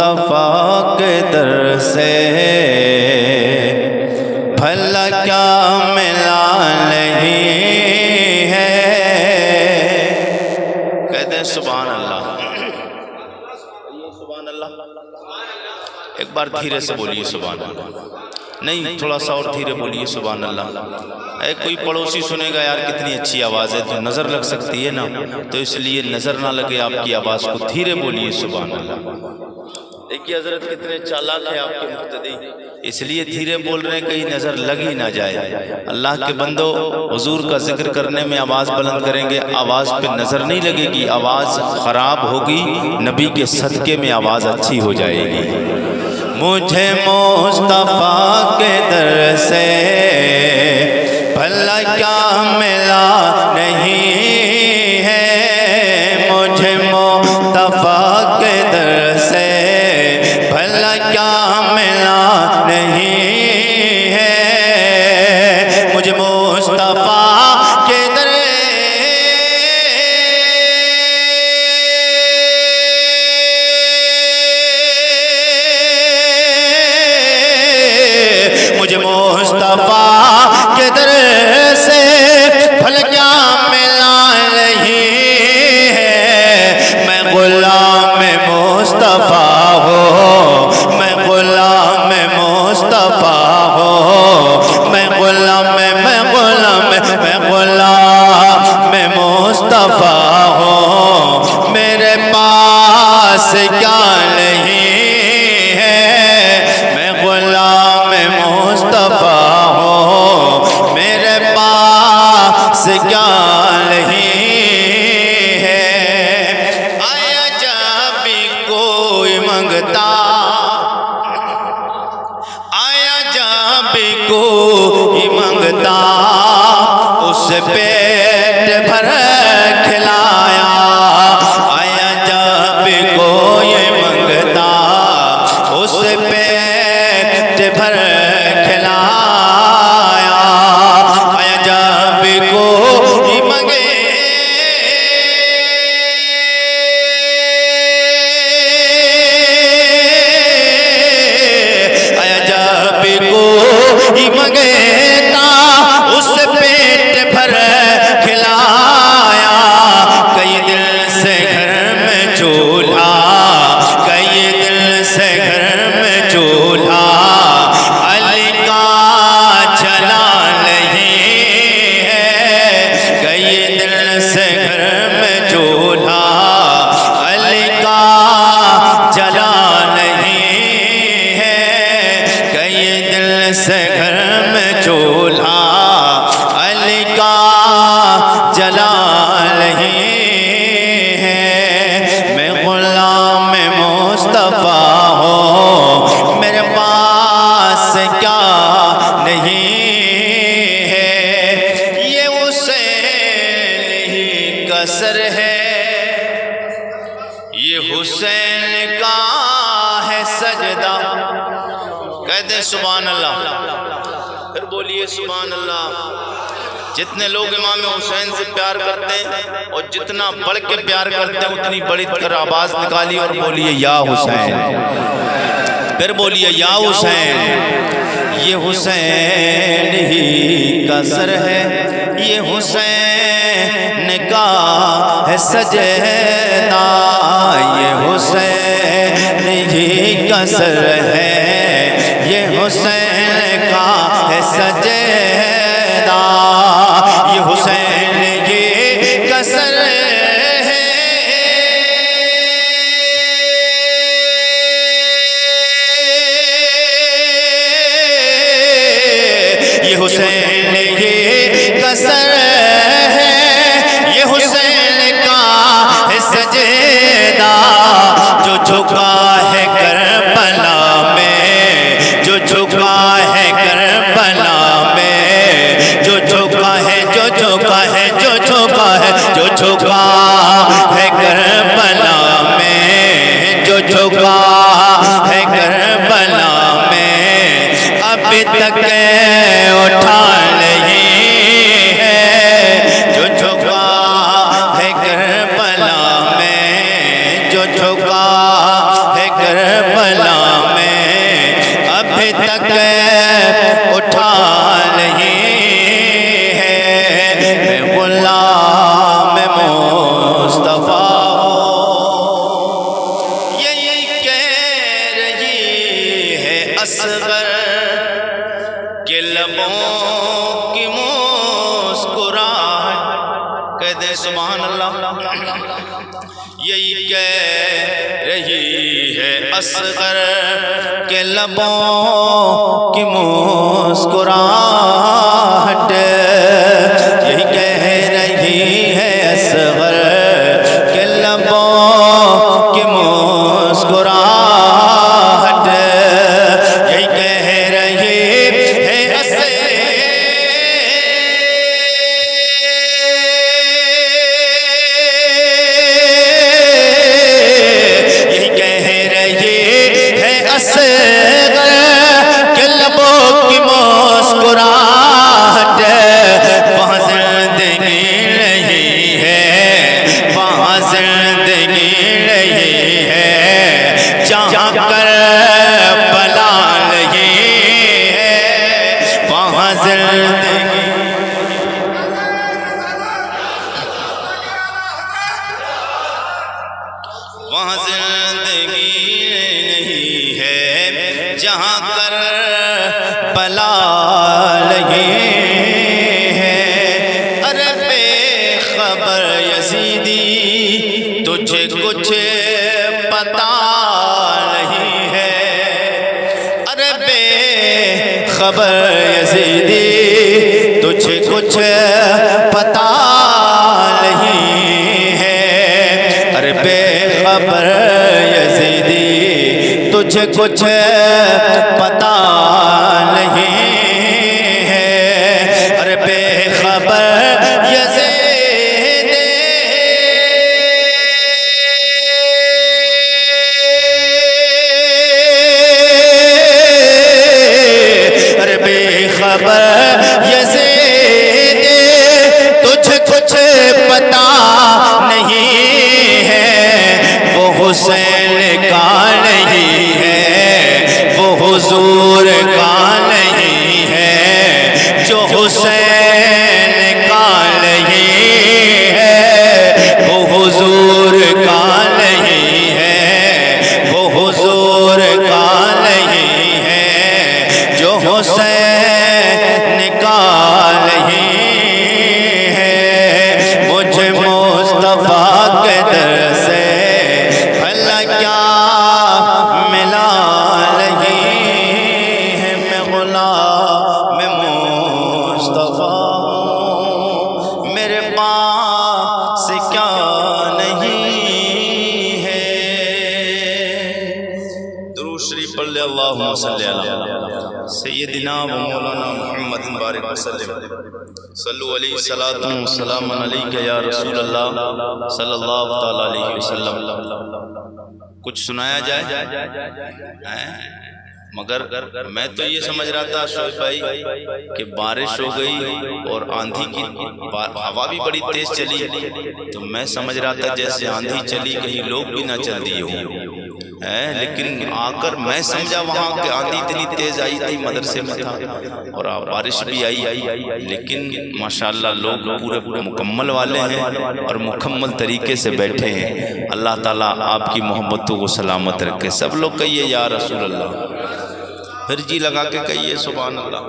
مصطفیٰ کے در سے بھلا کیا ملا نہیں ہے۔ کہتے ہیں سبحان اللہ، سبحان اللہ، ایک بار دھیرے سے بولیے سبحان اللہ، نہیں تھوڑا سا اور دھیرے بولیے سبحان اللہ۔ ایک کوئی پڑوسی سنے گا یار کتنی اچھی آواز ہے تو نظر لگ سکتی ہے نا، تو اس لیے نظر نہ لگے آپ کی آواز کو دھیرے بولیے سبحان اللہ۔ دیکھیے حضرت کتنے چالاک ہیں آپ کے مقتدی، اس لیے دھیرے بول رہے ہیں کہیں نظر لگ ہی نہ جائے۔ اللہ کے بندو حضور کا ذکر کرنے میں آواز بلند کریں گے، آواز پہ نظر نہیں لگے گی، آواز خراب ہوگی، نبی کے صدقے میں آواز اچھی ہو جائے گی۔ مجھے مصطفیٰ کے در سے بھلا کیا ملا نہیں ہے، مجھے مصطفیٰ کے در سے بھلا کیا ملا نہیں ہے، مجھے مصطفیٰ کے در مجھے مصطفیٰ کے در سے بھلا کیا ملا نہیں ہے، میں غلام مصطفیٰ ہوں، میں غلام مصطفیٰ ہوں، میں غلام مصطفیٰ ہوں، میرے پاس کیا نہیں ہے، میں غلام مصطفیٰ ہوں، میرے پاس کیا نہیں ہے۔ آیا جب بھی کوئی منگتا، آیا جب بھی کوئی منگتا، اس پیٹ بھر کھلایا، آیا جب بھی کوئی منگتا، اس پیٹ بھر کھلایا، آیا جب بھی کوئی منگے منگتا، اس پیٹ بھر کھلایا، کئی دل سے گھر میں چولہا، کئی دل سے گھر میں چولہا، علی کا جلا نہیں ہے، کئی دل سے گھر میں چولہا، علی کا جلا نہیں ہے، کئی دل سے گھر میں چولہا، علی کا جلا نہیں ہے، میں غلام مصطفیٰ ہوں، میرے پاس کیا نہیں ہے، یہ حسین ہی کا سر ہے، یہ حسین کا ہے سجدہ۔ کہتے ہیں سبحان اللہ، پھر بولیے سبحان اللہ۔ جتنے لوگ امام حسین سے پیار کرتے ہیں اور جتنا بڑھ کے پیار کرتے ہیں اتنی بڑی کر آواز نکالی اور بولیے یا حسین، پھر بولیے یا حسین۔ یہ حسین ہی کا سر ہے، یہ حسین کا ہے سجدہ، یہ حسین ہی کا سر ہے، یہ حسین کا ہے سجدہ، یہ حسین ہی کا سر ہے، یہ حسین ہی کا سر ہے، یہ حسین کا ہے سجدہ، جو جھکا ہے کربلا میں، جو جھکا ہے کربلا میں، جو جھکا ہے، جو جھکا ہے، جو جھکا ہے، جو جھکا ہے کربلا میں، جو جھکا ہے کربلا میں، ابھی تک اٹھا نہیں ہے، جو جھکا ہے کربلا میں، جو جھکا ہے کربلا اصغر کے لبوں کی مسکراہٹ، کہہ دے سبحان اللہ، یہی کہہ رہی ہے اصغر کے لبوں کی مسکراہٹ، یہی کہہ رہی ہے اصغر کے لبوں کی مسکراہٹ، یہی کہہ رہی ہے اصغر کے لبوں کی مسکراہٹ، وہاں زندگی نہیں ہے، وہاں زندگی نہیں ہے، جہاں کربلا نہیں ہے، وہاں زندگی، وہاں زندگی نہیں ہے، جہاں کربلا نہیں ہے۔ ارے بے خبر یزیدی تجھے کچھ پتا نہیں ہے، ارے بے خبر یزیدی تجھے کچھ پتا نہیں ہے، ارے بے خبر یزیدی تجھے کچھ پتا نہیں ہے، ارے بے خبر یزیدی، ارے بے خبر یزیدی تجھے کچھ پتا نہیں ہے، وہ حسین کا نہیں ہے، وہ حضور کا نہیں ہے، جو حسین کا نہیں ہے، وہ حضور کا نہیں ہے، وہ حضور کا نہیں ہے، جو حسین کا نہیں ہے۔ مجھے مصطفیٰ کے در سے بھلا کیا ملا نہیں ہے، میں غلام مصطفیٰ ہوں، میرے پاس کیا نہیں ہے۔ درود شریف پڑھ لے، اللہم صلی علی سیدنا و مولانا محمد بارک وسلم، صلو علیہ الصلاۃ والسلام علیک یا رسول اللہ صلی اللہ تعالی علیہ وسلم۔ کچھ سنایا جائے؟ مگر میں تو یہ سمجھ رہا تھا شعیب بھائی کہ بارش ہو گئی اور آندھی کی ہوا بھی بڑی تیز چلی، تو میں سمجھ رہا تھا جیسے آندھی چلی کہیں لوگ بھی نہ چل دیے ہوں، لیکن آ کر میں سمجھا وہاں کہ آندھی اتنی تیز آئی تھی، مدرسے میں تھا اور بارش بھی آئی، لیکن ماشاءاللہ لوگ پورے مکمل والے ہیں اور مکمل طریقے سے بیٹھے ہیں۔ اللہ تعالیٰ آپ کی محبتوں کو سلامت رکھے۔ سب لوگ کہیے یا رسول اللہ، پھر جی لگا کے کہیے سبحان اللہ۔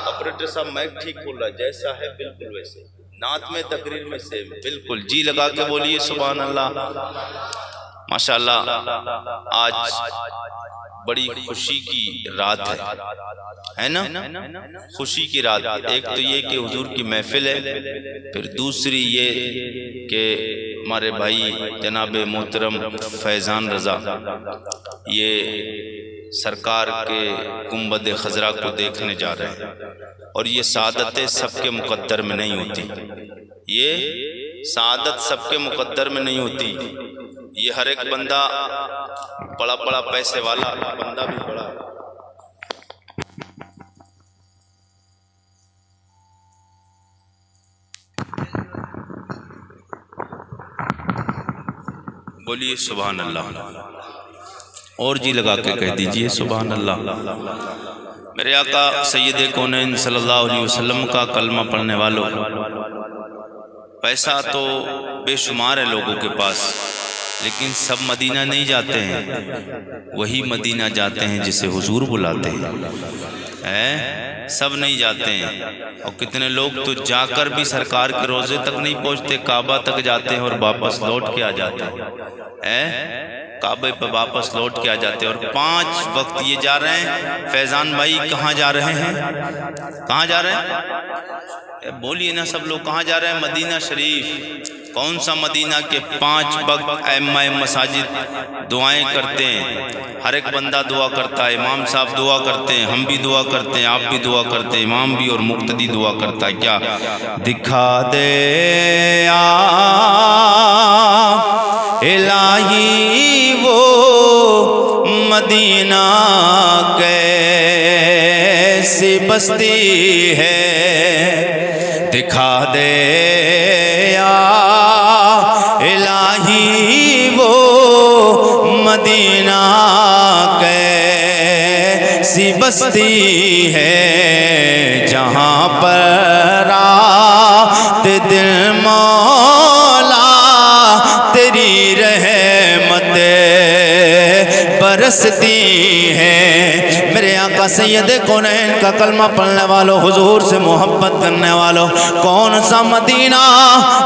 آپریٹر صاحب مائک ٹھیک کھول رہا ہے، جیسا ہے بالکل ویسے، نعت میں تقریر میں سے بالکل جی لگا کے بولیے سبحان اللہ۔ ماشاءاللہ آج بڑی خوشی کی رات ہے نا، خوشی کی رات۔ ایک تو یہ کہ حضور کی محفل ہے، پھر دوسری یہ کہ ہمارے بھائی جناب محترم فیضان رضا یہ سرکار کے گنبد خضرا کو دیکھنے جا رہے ہیں، اور یہ سعادتیں سب کے مقدر میں نہیں ہوتی، یہ سعادت سب کے مقدر میں نہیں ہوتی، یہ ہر ایک بندہ بڑا بڑا پیسے والا بندہ بھی بڑا ہے۔ بولیے سبحان اللہ، اور جی لگا کے کہہ دیجئے سبحان اللہ۔ میرے آقا سید کونین صلی اللہ علیہ وسلم کا کلمہ پڑھنے والوں، پیسہ تو بے شمار ہے لوگوں کے پاس، لیکن سب مدینہ نہیں جاتے ہیں، وہی مدینہ جاتے ہیں جسے حضور بلاتے ہیں، سب نہیں جاتے ہیں۔ اور کتنے لوگ تو جا کر بھی سرکار کے روضے تک نہیں پہنچتے، کعبہ تک جاتے ہیں اور واپس لوٹ کے آ جاتے ہیں، کعبے پہ واپس لوٹ کے آ جاتے ہیں۔ اور 5 وقت یہ جا رہے ہیں۔ فیضان بھائی کہاں جا رہے ہیں؟ کہاں جا رہے ہیں؟ بولیے نا سب لوگ، کہاں جا رہے ہیں؟ مدینہ شریف۔ کون سا مدینہ کے 5 وقت ائمہ مساجد دعائیں کرتے ہیں، ہر ایک بندہ دعا کرتا ہے، امام صاحب دعا کرتے ہیں، ہم بھی دعا کرتے ہیں، آپ بھی دعا کرتے ہیں، امام بھی اور مقتدی دعا کرتا ہے۔ کیا دکھا دے الہی وہ مدینہ کیسی بستی ہے، دکھا دے الہی وہ مدینہ کیسی بستی ہے، جہاں پر رات دل مولا تیری رحمت برستی ہے۔ میرے آقا سید کونین کا کلمہ پڑھنے والوں، حضور سے محبت کرنے والوں، کون سا مدینہ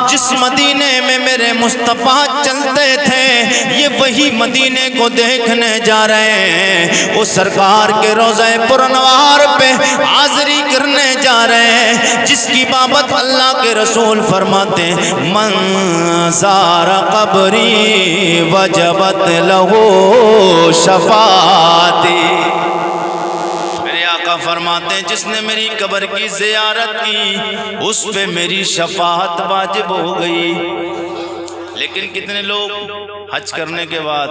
جس مدینے میں میرے مصطفیٰ چلتے تھے، یہ وہی مدینے کو دیکھنے جا رہے ہیں۔ وہ سرکار کے روضہ پرانوار پہ حاضری کرنے جا رہے ہیں، جس کی بابت اللہ کے رسول فرماتے ہیں، من زار قبری وجبت لہو شفاعتی۔ میرے آقا فرماتے ہیں جس نے میری قبر کی زیارت کی اس پہ میری شفاعت واجب ہو گئی۔ لیکن کتنے لوگ حج کرنے کے بعد،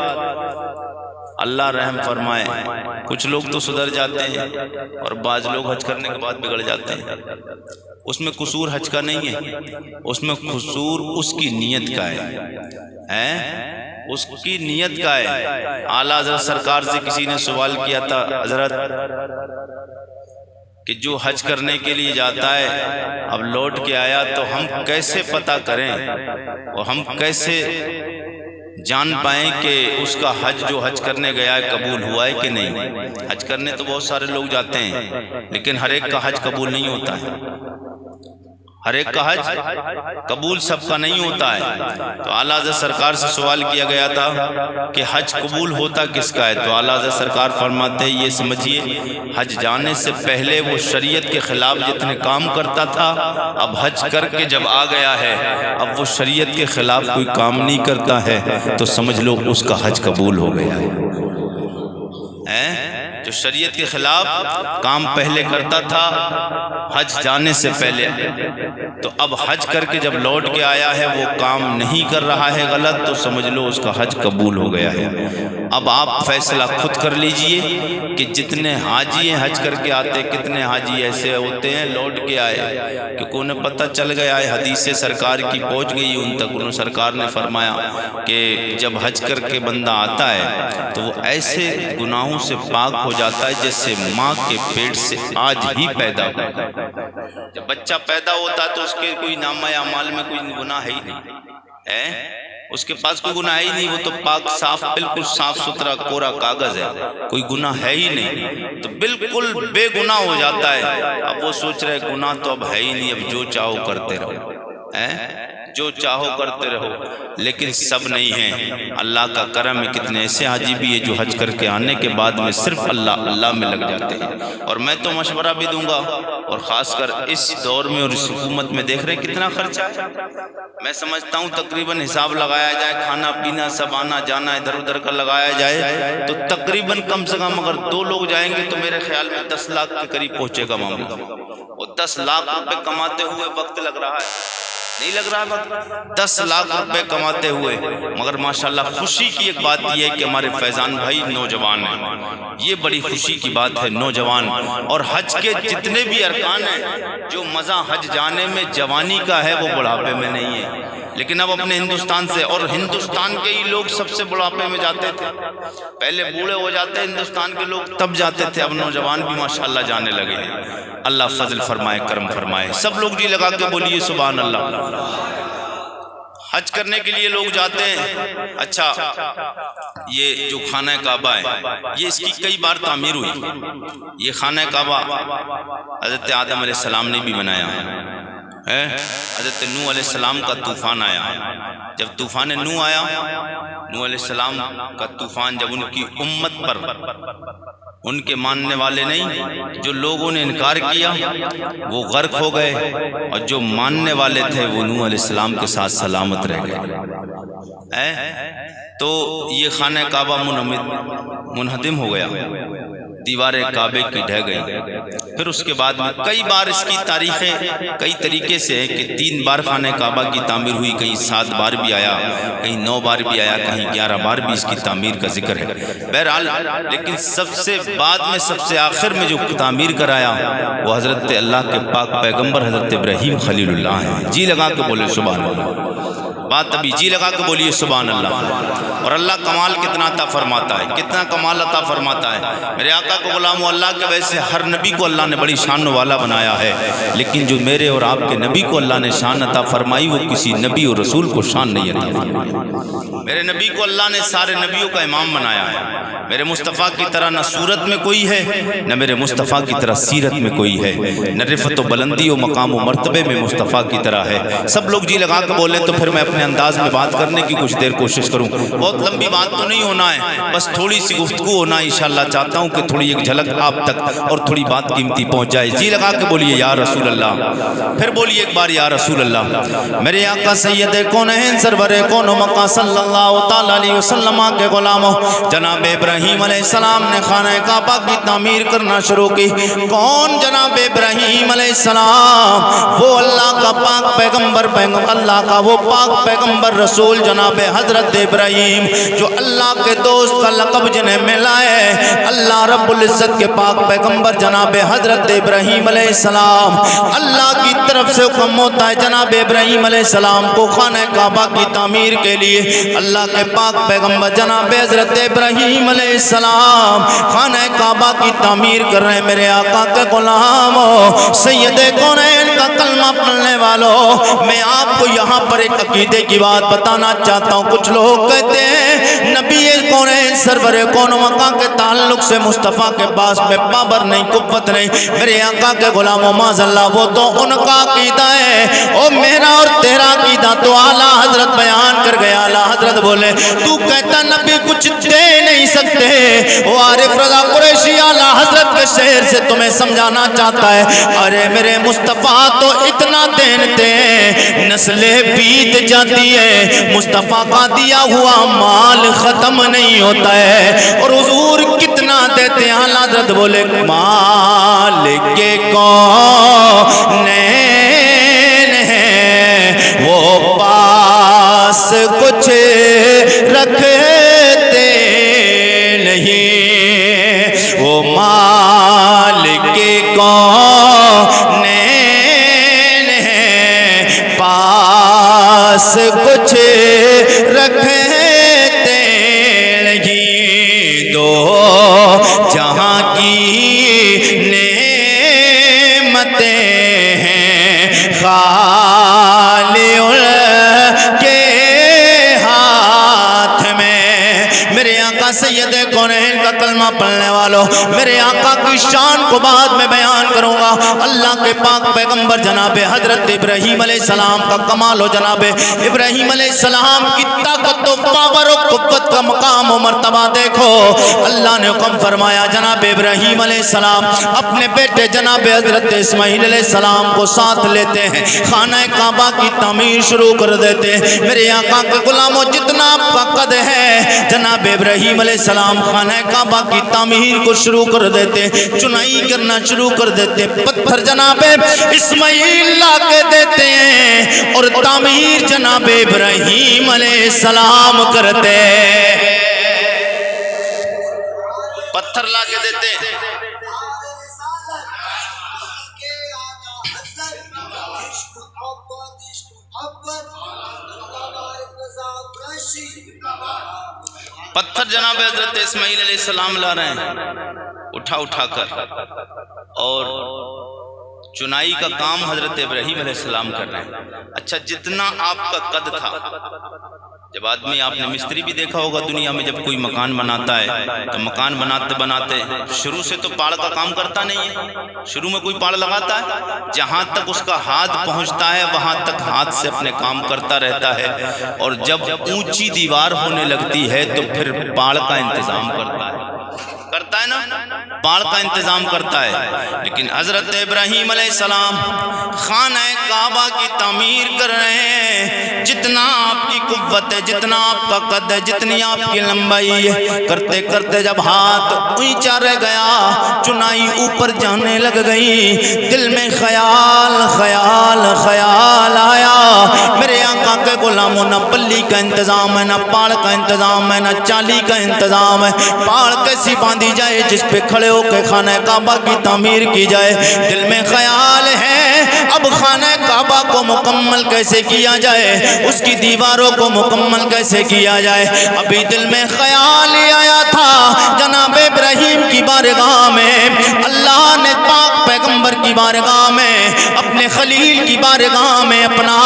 اللہ رحم فرمائے، کچھ لوگ تو سدھر جاتے ہیں اور بعض لوگ حج کرنے کے بعد بگڑ جاتے ہیں۔ اس میں قصور حج کا نہیں ہے، اس میں قصور اس کی نیت کا ہے، اس کی نیت کا ہے۔ اعلیٰ حضرت سرکار سے کسی نے سوال کیا تھا، حضرت کہ جو حج کرنے کے لیے جاتا ہے اب لوٹ کے آیا تو ہم کیسے پتہ کریں اور ہم کیسے جان پائیں کہ اس کا حج جو حج کرنے گیا ہے قبول ہوا ہے کہ نہیں؟ حج کرنے تو بہت سارے لوگ جاتے ہیں لیکن ہر ایک کا حج قبول نہیں ہوتا ہے، ہر ایک کا حج قبول سب کا نہیں ہوتا ہے۔ تو اعلیٰ حضرت سرکار سے سوال کیا گیا تھا کہ حج قبول ہوتا کس کا ہے؟ تو اعلیٰ حضرت سرکار فرماتے ہیں یہ سمجھیے حج جانے سے پہلے وہ شریعت کے خلاف جتنے کام کرتا تھا، اب حج کر کے جب آ گیا ہے اب وہ شریعت کے خلاف کوئی کام نہیں کرتا ہے، تو سمجھ لو اس کا حج قبول ہو گیا ہے۔ جو شریعت کے خلاف کام پہلے کرتا تھا حج جانے سے پہلے، تو اب حج کر کے جب لوٹ کے آیا ہے وہ کام نہیں کر رہا ہے غلط، تو سمجھ لو اس کا حج قبول ہو گیا ہے۔ اب آپ فیصلہ خود کر لیجئے کہ جتنے حاجی حج کر کے آتے، کتنے حاجی ایسے ہوتے ہیں لوٹ کے آئے کہ انہیں پتہ چل گیا ہے، حدیث سرکار کی پہنچ گئی ان تک، انہوں سرکار نے فرمایا کہ جب حج کر کے بندہ آتا ہے تو وہ ایسے گناہوں سے پاک ہو جاتا ہے جیسے ماں کے پیٹ سے آج ہی پیدا ہوا ہے۔ جب بچہ پیدا ہوتا ہے تو اس کے کوئی نامہ اعمال میں کوئی گناہ ہے ہی نہیں، اس کے پاس کوئی گناہ ہی نہیں، وہ تو پاک صاف، بالکل صاف ستھرا کورا کاغذ ہے، کوئی گناہ ہے ہی نہیں، تو بالکل بے گناہ ہو جاتا ہے۔ اب وہ سوچ رہے گناہ تو اب ہے ہی نہیں، اب جو چاہو کرتے رہو، جو چاہو کرتے رہو، لیکن سب نہیں ہیں۔ اللہ کا کرم ہے، کتنے ایسے حاجی بھی ہے جو حج کر کے آنے کے بعد میں صرف اللہ اللہ میں لگ جاتے ہیں۔ اور میں تو مشورہ بھی دوں گا، اور خاص کر اس دور میں اور اس حکومت میں دیکھ رہے کتنا خرچہ ہے، میں سمجھتا ہوں تقریباً حساب لگایا جائے، کھانا پینا سب آنا جانا ادھر ادھر کا لگایا جائے تو تقریباً کم سے کم اگر 2 لوگ جائیں گے تو میرے خیال میں 10 لاکھ کے قریب پہنچے گا معاملہ۔ وہ 10 لاکھ روپے کماتے ہوئے وقت لگ رہا ہے، نہیں لگ رہا وقت، 10 لاکھ روپے کماتے ہوئے، مگر ماشاءاللہ خوشی کی ایک بات یہ ہے کہ ہمارے فیضان بھائی نوجوان ہیں، یہ بڑی خوشی کی بات ہے، نوجوان۔ اور حج کے جتنے بھی ارکان ہیں، جو مزہ حج جانے میں جوانی کا ہے وہ بڑھاپے میں نہیں ہے، لیکن اب اپنے ہندوستان سے، اور ہندوستان کے ہی لوگ سب سے بڑھاپے میں جاتے تھے، پہلے بوڑھے ہو جاتے ہندوستان کے لوگ تب جاتے تھے، اب نوجوان بھی ماشاءاللہ جانے لگے ہیں۔ اللہ فضل فرمائے، کرم فرمائے، سب لوگ جی لگا کے بولیے سبحان اللہ۔ حج کرنے کے لیے لوگ جاتے ہیں. اچھا یہ جو خانہ کعبہ ہے یہ اس کی کئی بار تعمیر ہوئی. یہ خانہ کعبہ حضرت آدم علیہ السلام نے بھی بنایا ہے. حضرت نوح علیہ السلام کا طوفان آیا. جب طوفان نوح آیا، نوح علیہ السلام کا طوفان جب ان کی امت پر، ان کے ماننے والے نہیں، جو لوگوں نے انکار کیا وہ غرق ہو گئے، اور جو ماننے والے تھے وہ نوح علیہ السلام کے ساتھ سلامت رہ گئے. تو یہ خانہ کعبہ منہدم ہو گیا، دیواریں کعبے کی ڈھہ گئی. پھر اس کے بعد میں کئی بار اس کی تاریخیں کئی طریقے سے ہے کہ 3 بار خانہ کعبہ کی تعمیر ہوئی، کہیں 7 بار بھی آیا، کہیں 9 بار بھی آیا، کہیں 11 بار بھی اس کی تعمیر کا ذکر ہے. بہرحال لیکن سب سے بعد میں، سب سے آخر میں جو تعمیر کرایا وہ حضرت اللہ کے پاک پیغمبر حضرت ابراہیم خلیل اللہ ہیں. جی لگا کے بولے سبحان اللہ. بات ابھی جی لگا کے بولیے سبحان اللہ. اور اللہ کمال کتنا عطا فرماتا ہے، کتنا کمال عطا فرماتا ہے. میرے آقا کو غلام اللہ کے ویسے ہر نبی کو اللہ نے بڑی شان والا بنایا ہے، لیکن جو میرے اور آپ کے نبی کو اللہ نے شان عطا فرمائی وہ کسی نبی اور رسول کو شان نہیں عطا فرمائی. میرے نبی کو اللہ نے سارے نبیوں کا امام بنایا ہے. میرے مصطفیٰ کی طرح نہ صورت میں کوئی ہے، نہ میرے مصطفیٰ کی طرح سیرت میں کوئی ہے، نہ رفعت و بلندی و مقام و مرتبے میں مصطفیٰ کی طرح ہے. سب لوگ جی لگا کے بولیں تو پھر میں اپنے انداز میں بات کرنے کی کچھ دیر کوشش کروں. بہت لمبی بات تو نہیں ہونا ہے، بس تھوڑی سی گفتگو ہونا ہے انشاءاللہ. چاہتا ہوں کہ تھوڑی ایک جھلک آپ تک اور تھوڑی بات قیمتی پہنچ جائے. جی لگا کے بولیے یا رسول اللہ. پھر بولیے ایک بار یا رسول اللہ. میرے آقا سید کونین سرور کون و مقام صلی اللہ تعالی علیہ وسلم کے غلاموں، جناب ابراہیم علیہ السلام نے خانہ کعبہ کی تعمیر کرنا شروع کی. کون جناب ابراہیم علیہ السلام؟ وہ اللہ کا پاک پیغمبر، اللہ کا وہ پاک پیغمبر رسول جناب حضرت ابراہیم، جو اللہ کے دوست کا لقب جنہیں ملا ہے. اللہ رب العزت کے پاک پیغمبر جناب حضرت ابراہیم علیہ السلام، اللہ کی طرف سے حکم ہوتا ہے جناب ابراہیم علیہ السلام کو خانہ کعبہ کی تعمیر کے لیے. اللہ کے پاک پیغمبر جناب حضرت ابراہیم علیہ السلام خانہ کعبہ کی تعمیر کر رہے ہیں. میرے آقا کے غلاموں، سید کونین کا کلمہ پڑھنے والوں، میں آپ کو یہاں پر ایک عقیدے کی بات بتانا چاہتا ہوں. کچھ لوگ کہتے ہیں نبی کونین سرور کون و مقام کے تعلق سے مصطفیٰ کے پاس میں پاور نہیں، قوت نہیں. میرے آقا کے غلاموں معاذ اللہ، وہ تو ان کا عقیدہ ہے، او میرا اور تیرا عقیدہ تو اعلیٰ حضرت بیان کر گیا. اعلیٰ حضرت بولے تو کہتا نبی کچھ دے نہیں سکتے. وہ عارف رضا قریشی اعلیٰ حضرت کے شہر سے تمہیں سمجھانا چاہتا ہے، ارے میرے مصطفیٰ تو اتنا دیتے ہیں نسلیں بیت جاتی ہے، مصطفیٰ کا دیا ہوا مال ختم نہیں ہوتا ہے. اور حضور کتنا دیتے ہیں؟ اعلیٰ حضرت بولے مالک کونین ہے، وہ پاس کچھ رکھتے نہیں، وہ مالک کونین ہے، پاس کچھ رکھتے نہیں. دو جہاں کی نعمتیں ہیں خالی ان کے ہاتھ میں. میرے آقا سید کونین کا کلمہ پڑھنے والوں، میرے آقا کی شان کو بعد میں بیان کروں گا. اللہ کے پاک پیغمبر جناب حضرت ابراہیم علیہ السلام کا کمال ہو. جناب ابراہیم علیہ السلام کی طاقت و پاور و قوت کا مقام و مرتبہ دیکھو. اللہ نے حکم فرمایا جناب ابراہیم علیہ السلام اپنے بیٹے جناب حضرت اسماعیل علیہ السلام کو ساتھ لیتے ہیں، خانہ کعبہ کی تعمیر شروع کر دیتے ہیں. میرے آقا کے غلاموں، جتنا آپ کا قد ہے جناب ابراہیم علیہ السلام خانہ کعبہ کی تعمیر کو شروع کر دیتے، چنائی کرنا شروع کر دیتے. پتھر جناب اسماعیل لا کے دیتے ہیں اور تعمیر جناب ابراہیم علیہ السلام کرتے. پتھر لا کے دیتے پتھر جناب حضرت اسماعیل علیہ السلام لا رہے ہیں اٹھا اٹھا کر، اور چنائی کا کام حضرت ابراہیم علیہ السلام کر رہے ہیں. اچھا جتنا آپ کا قد تھا، جب آدمی، آپ نے مستری بھی دیکھا ہوگا دنیا میں، جب کوئی مکان بناتا ہے تو مکان بناتے بناتے شروع سے تو پاڑ کا کام کرتا نہیں ہے، شروع میں کوئی پاڑ لگاتا ہے، جہاں تک اس کا ہاتھ پہنچتا ہے وہاں تک ہاتھ سے اپنے کام کرتا رہتا ہے، اور جب اونچی دیوار ہونے لگتی ہے تو پھر پاڑ کا انتظام کرتا ہے نا، پاڑ کا انتظام کرتا ہے. لیکن حضرت ابراہیم علیہ السلام خانہ کعبہ کی تعمیر کر رہے ہیں. جتنا آپ کی قوت ہے، جتنا آپ کا قد ہے، جتنی آپ کی لمبائی ہے، کرتے کرتے جب ہاتھ اونچا رہ گیا، چنائی اوپر جانے لگ گئی، دل میں خیال خیال خیال آیا، میرے آقا کے غلاموں نہ پلی کا انتظام ہے، نہ پاڑ کا انتظام ہے، نہ چالی کا انتظام ہے، پاڑ کیسی باندھی جائے جس پہ کھڑے ہو کے خانہ کعبہ کی تعمیر کی جائے. دل میں خیال ہے اب خانہ کعبہ کو مکمل کیسے کیا جائے، اس کی دیواروں کو مکمل کیسے کیا جائے. ابھی دل میں خیال ہی آیا تھا، جناب ابراہیم کی بارگاہ میں اللہ نے پاک پیغمبر کی بارگاہ میں، اپنے خلیل کی بارگاہ میں اپنا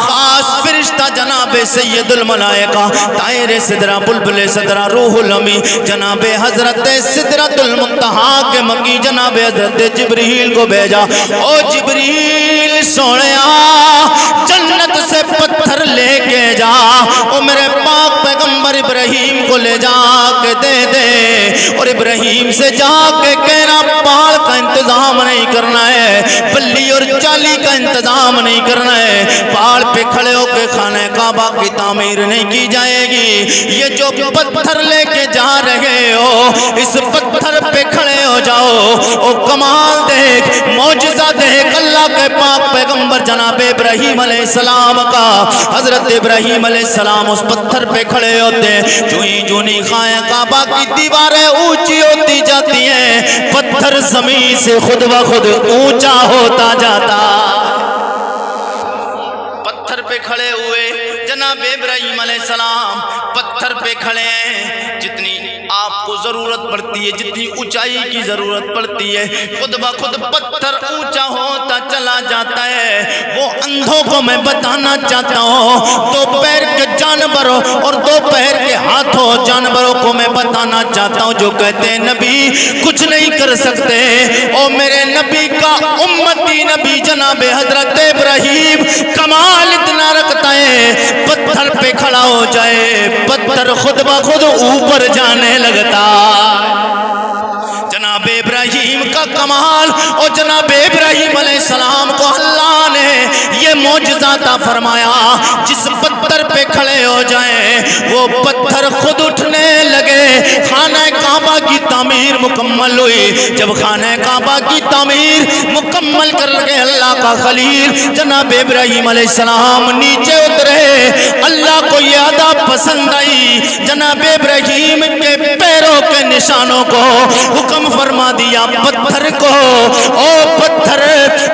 خاص فرشتہ جناب سید الملائکہ طائر سدرہ بلبل سدرہ روح الامی جناب حضرت سدرۃ المنتہا کے مکی جناب حضرت جبریل کو بھیجا. او جبریل سوڑیا جنت سے پتھر لے کے جا، او میرے پاک پیغمبر ابراہیم کو لے جا کے دے دے، اور ابراہیم سے جا کے کہنا پاڑ کا انتظام نہیں کرنا ہے، بلی اور چالی کا انتظام نہیں کرنا ہے، پاڑ پہ کھڑے ہو کے خانہ کعبہ کی تعمیر نہیں کی جائے گی. یہ جو پتھر لے کے جا رہے ہو، اس پتھر پہ کھڑے ہو جاؤ، او کمال دیکھ، معجزہ دیکھ اللہ کے پاک پیغمبر جناب ابراہیم علیہ السلام کا. حضرت ابراہیم علیہ السلام اس پتھر پہ کھڑے ہوتے، جونی خانہ کعبہ کی دیواریں اونچی ہوتی جاتی ہیں، پتھر زمین سے خود بخود اونچا ہوتا جاتا. پتھر پہ کھڑے ہوئے جناب ابراہیم علیہ السلام، پتھر پہ کھڑے ہیں، جتنی آپ کو ضرورت پڑتی ہے، جتنی اونچائی کی ضرورت پڑتی ہے، خود بخود پتھر اونچا ہوتا چلا جاتا ہے. وہ اندھوں کو میں بتانا چاہتا ہوں، دو پیر کے جانوروں اور دو پیر کے ہاتھوں جانوروں کو میں بتانا چاہتا ہوں، جو کہتے ہیں نبی کچھ نہیں کر سکتے. او میرے نبی کا امتی نبی جناب حضرت ابراہیم کمال اتنا رکھتا ہے، پتھر پہ کھڑا ہو جائے پتھر خود بخود اوپر جانے لگتا. جناب ابراہیم کا کمال، اور جناب ابراہیم علیہ السلام کو اللہ نے یہ معجزہ عطا فرمایا، جس پتھر پہ کھڑے ہو جائیں وہ پتھر خود اٹھنے لگے. خانہ کعبہ کی تعمیر مکمل ہوئی. جب خانہ کعبہ کی تعمیر مکمل کر لگے، اللہ کا خلیل جناب ابراہیم علیہ السلام نیچے اترے. اللہ کو یہ ادا پسند آئی، جناب ابراہیم کے پیروں کے نشانوں کو حکم فرما دیا پتھر کو، او پتھر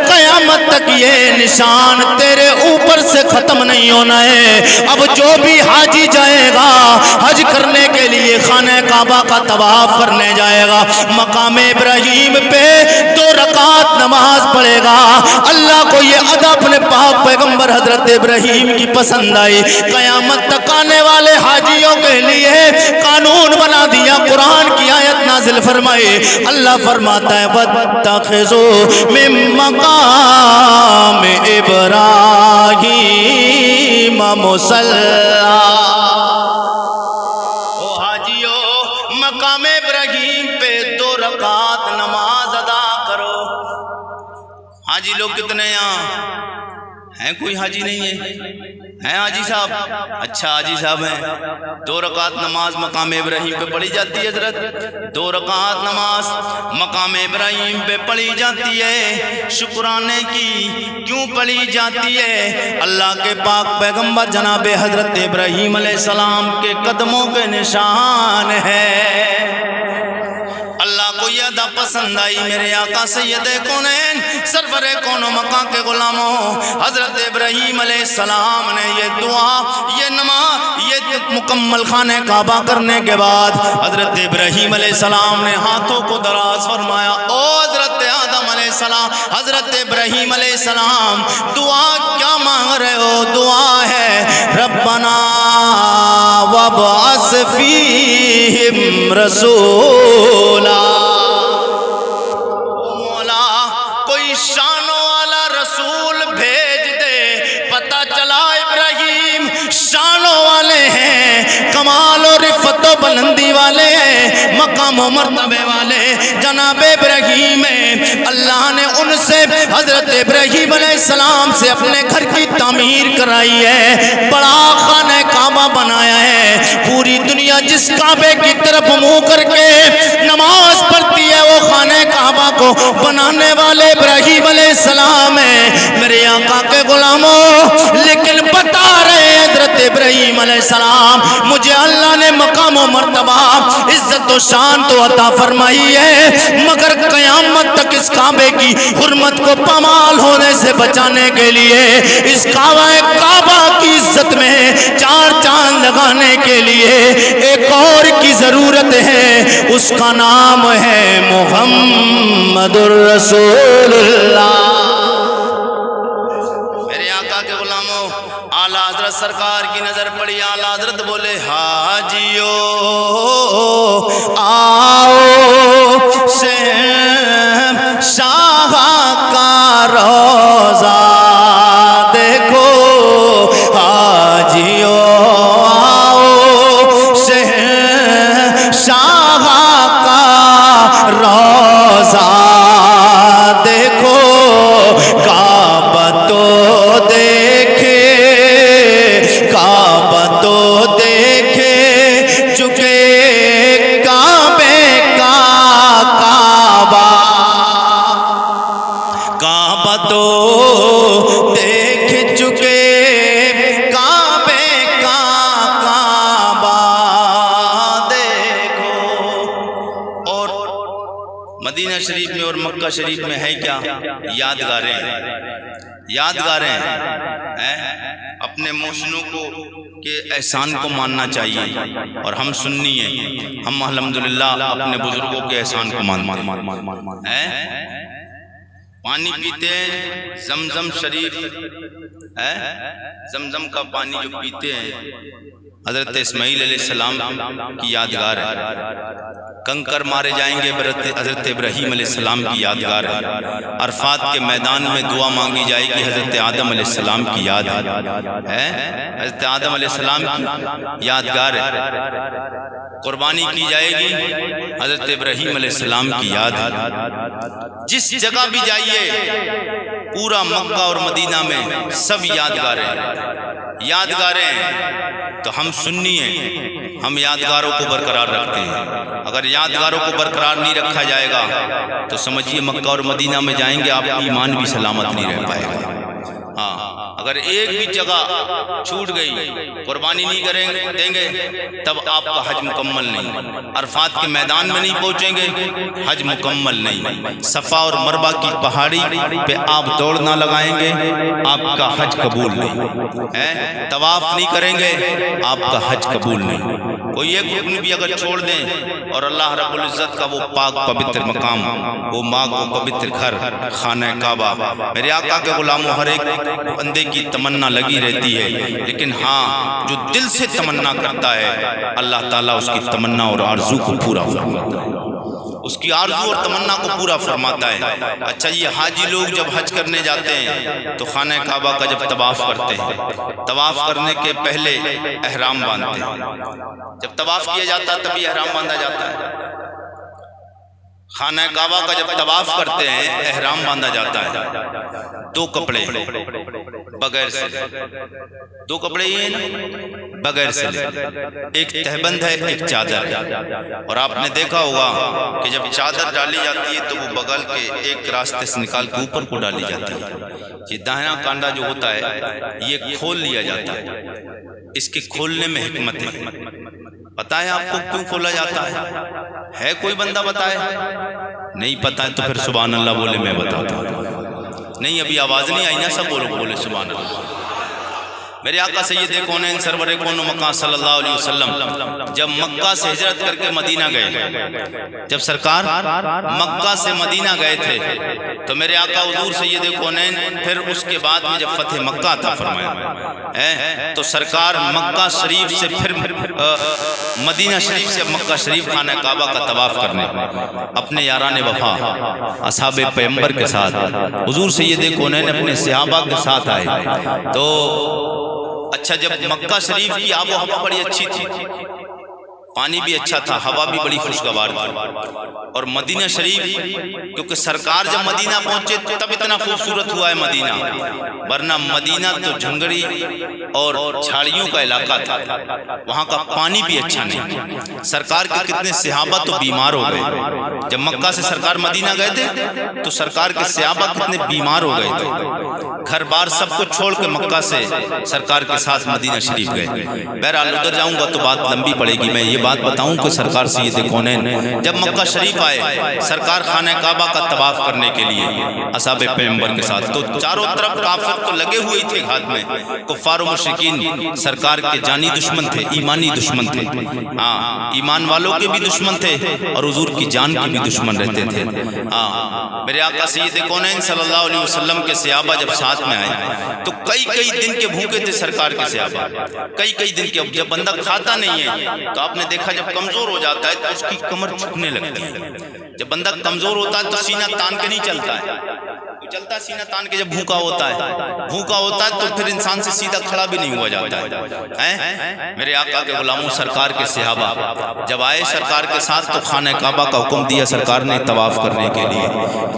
قیامت تک یہ نشان تیرے اوپر سے ختم نہیں ہونا ہے. اب جو بھی حاجی جائے گا حج کرنے کے لیے خانہ کعبہ کا طواف کرنے جائے گا، مقام ابراہیم پہ 2 رکعت نماز پڑھے گا. اللہ کو یہ ادا اپنے پاک پیغمبر حضرت ابراہیم کی پسند آئی. قیامت تک آنے والے حاجیوں کے لیے قانون بنا دیا، قرآن کی آیت نازل فرمائی. اللہ فرماتا ہے وَاتَّخِذُوا مِن مَّقَامِ إِبْرَاهِيمَ مُصَلًّى. او حاجیو، مقام ابراہیم پہ 2 رکعت نماز ادا کرو. حاجی لوگ کتنے یہاں ہیں؟ کوئی حاجی نہیں ہے؟ ہیں حاجی صاحب؟ اچھا حاجی صاحب ہیں. 2 رکعت نماز مقام ابراہیم پہ پڑھی جاتی ہے حضرت. 2 رکعت نماز مقام ابراہیم پہ پڑھی جاتی ہے. شکرانے کی کیوں پڑھی جاتی ہے؟ اللہ کے پاک پیغمبر جناب حضرت ابراہیم علیہ السلام کے قدموں کے نشان ہے. اللہ کو یہ ادا پسند پسند آئی میرے آقا سید کونین سرور کون و مکان کے غلاموں، حضرت ابراہیم علیہ السلام نے یہ دعا، یہ نماز، یہ مکمل خانہ کعبہ کرنے کے بعد حضرت ابراہیم علیہ السلام نے ہاتھوں کو دراز فرمایا۔ او حضرت آدم علیہ السلام، حضرت ابراہیم علیہ السلام دعا کیا مانگ رہے ہو؟ دعا ہے ربنا وابعث فیہم رسولا، مولا کوئی شانوں والا رسول بھیج دے۔ پتہ چلا ابراہیم شانوں والے ہیں، کمال و رفت و بلندی والے ہیں، مقام و مرتبے والے جناب ابراہیم ہیں۔ اللہ نے ان سے حضرت ابراہیم علیہ السلام سے اپنے گھر کی تعمیر کرائی ہے، بڑا خانہ کعبہ بنایا ہے۔ پوری دنیا جس کعبے کی طرف منہ کر کے نماز پڑھتی ہے وہ خانہ کعبہ کو بنانے والے ابراہیم علیہ السلام ہیں میرے آقا کے غلاموں۔ لیکن بتا رہے حضرت ابراہیم علیہ السلام مجھے اللہ نے مقام و مرتبہ عزت و شان تو عطا فرمائی ہے، مگر قیامت تک اس کعبے کی حرمت کو پامال ہونے سے بچانے کے لیے اس کعبہ کی عزت میں چار چاند لگانے کے لیے ایک اور کی ضرورت ہے، اس کا نام ہے محمد الرسول اللہ۔ میرے آقا کے غلاموں، اعلیٰ حضرت سرکار کی نظر پڑی، اعلیٰ حضرت بولے حاجیو آؤ شاہ کا روزہ دیکھو، حاجیو آؤ شاہ کا روزہ دیکھو، کعبہ تو دیکھے، کعبہ تو دیکھے چکے، کعبے کا کعبہ، کعبہ تو دیکھ چکے، کعبے کا کعبہ دیکھو۔ اور مدینہ شریف میں اور مکہ شریف میں ہے کیا؟ یادگاریں، یادگاریں ہیں۔ اپنے محسنوں کو کے احسان کو ماننا چاہیے، اور ہم سنی ہیں، ہم الحمدللہ اپنے بزرگوں کے احسان کو مانتے ہیں۔ پانی پیتے ہیں زمزم شریف، زمزم کا پانی جو پیتے ہیں حضرت اسماعیل علیہ السلام کی یادگار ہے۔ کنکر مارے جائیں گے حضرت ابراہیم علیہ السلام کی یادگار ہے۔ عرفات کے میدان میں دعا مانگی جائے گی حضرت آدم علیہ السلام کی یاد ہے، حضرت آدم علیہ السلام کی یادگار ہے۔ قربانی کی جائے گی حضرت ابراہیم علیہ السلام کی یاد ہے۔ جس جگہ بھی جائیے پورا مکہ اور مدینہ میں سب یادگاریں، یادگاریں۔ تو ہم سنی ہیں، ہم یادگاروں کو برقرار رکھتے ہیں۔ اگر یادگاروں کو برقرار نہیں رکھا جائے گا تو سمجھیے مکہ اور مدینہ میں جائیں گے آپ کی ایمان بھی سلامت نہیں رہ پائے گا۔ ہاں، اگر ایک بھی جگہ چھوٹ گئی، قربانی نہیں دیں گے، تب آپ کا حج مکمل نہیں۔ عرفات کے میدان میں نہیں پہنچیں گے، حج مکمل نہیں۔ صفا اور مروہ کی پہاڑی پہ آپ دوڑ نہ لگائیں گے، آپ کا حج قبول نہیں۔ طواف نہیں کریں گے، آپ کا حج قبول نہیں۔ کوئی ایک رکن بھی اگر چھوڑ دیں اور اللہ رب العزت کا وہ پاک پوتر مقام، وہ ماں کو پوتر گھر خانہ کعبہ، میرے آقا کے غلاموں، ہر ایک بندے کی تمنا لگی رہتی ہے، لیکن ہاں جو دل سے تمنا کرتا ہے اللہ تعالیٰ اس کی تمنا اور آرزو کو پورا فرماتا ہے، اس کی آرزو اور تمنا کو پورا فرماتا ہے۔ اچھا، یہ حاجی لوگ جب حج کرنے جاتے ہیں تو خانہ کعبہ کا جب طواف کرتے ہیں، طواف کرنے کے پہلے احرام باندھتے ہیں۔ جب طواف کیا جاتا ہے تبھی احرام باندھا جاتا ہے۔ خانہ کعبہ کا جب طواف کرتے ہیں احرام باندھا جاتا ہے۔ دو کپڑے بغیر سے، دو کپڑے یہ بغیر سے، ایک تہبند ہے، ایک چادر ہے۔ اور آپ نے دیکھا ہوگا کہ جب چادر ڈالی جاتی ہے تو وہ بغل کے ایک راستے سے نکال کے اوپر کو ڈالی جاتی ہے۔ یہ داہنا کانڈا جو ہوتا ہے یہ کھول لیا جاتا ہے۔ اس کے کھولنے میں حکمت ہے۔ پتہ ہے آپ کو کیوں کھولا جاتا ہے؟ ہے کوئی بندہ بتائے؟ نہیں پتہ ہے تو پھر سبحان اللہ بولے، میں بتاتا ہوں۔ نہیں ابھی آواز نہیں آئی نا، سب بولے سبحان اللہ۔ میرے آقا سید کونین سرور کون و مکان صلی اللہ علیہ وسلم جب مکہ سے ہجرت کر کے مدینہ گئے، جب سرکار مکہ سے مدینہ گئے تھے تو میرے آقا حضور سید کونین پھر اس کے بعد میں جب فتح مکہ عطا فرمایا تو سرکار مکہ شریف سے پھر مدینہ شریف سے مکہ شریف خانہ کعبہ کا طواف کرنے اپنے یاران وفا اصحاب پیغمبر کے ساتھ حضور سید کونین اپنے صحابہ کے ساتھ آئے تو اچھا جب مکہ شریف کی آب و ہوا بڑی اچھی تھی، پانی بھی اچھا تھا، ہوا بھی بڑی خوشگوار تھی، اور مدینہ شریف کیونکہ سرکار جب مدینہ پہنچے تب اتنا خوبصورت ہوا ہے مدینہ، ورنہ مدینہ تو جھنگڑی اور جھاڑیوں کا علاقہ تھا، وہاں کا پانی بھی اچھا نہیں۔ سرکار کے کتنے صحابہ تو بیمار ہو گئے جب مکہ سے سرکار مدینہ گئے تھے تو سرکار کے صحابہ کتنے بیمار ہو گئے تھے، گھر بار سب کو چھوڑ کے مکہ سے سرکار کے ساتھ مدینہ شریف گئے۔ بہرحال ادھر جاؤں گا تو بات لمبی پڑے گی، میں یہ بات بتاؤں کہ سرکار سید کونین جب مکہ شریف آئے سرکار خانہ کعبہ کا طواف کرنے کے لیے اصحاب پیغمبر کے ساتھ، تو چاروں طرف کافر تو لگے ہوئے تھے گھات میں، کفار و مشرکین سرکار کے جانی دشمن تھے، ایمانی دشمن تھے، ہاں ایمان والوں کے بھی دشمن تھے اور حضور کی جان کے بھی دشمن رہتے تھے۔ ہاں میرے آقا سید کونین صلی اللہ علیہ وسلم کے صحابہ جب ساتھ میں آئے تو کئی دن کے بھوکے تھے سرکار کے صحابہ، کئی دن کے۔ جب بندہ کھاتا نہیں ہے تو آپ نے دیکھا جب کمزور ہو جاتا ہے تو اس کی کمر جھکنے لگتی ہے، جب بندہ کمزور ہوتا ہے تو سینہ تان کے نہیں چلتا ہے، چلتا سینہ تان کے جب بھوکا ہوتا ہے تو پھر انسان سے سیدھا کھڑا بھی نہیں ہوا جاتا ہے۔ میرے آقا کے غلاموں سرکار کے صحابہ جب آئے سرکار کے ساتھ تو خانہ کعبہ کا حکم دیا سرکار نے طواف کرنے کے لیے،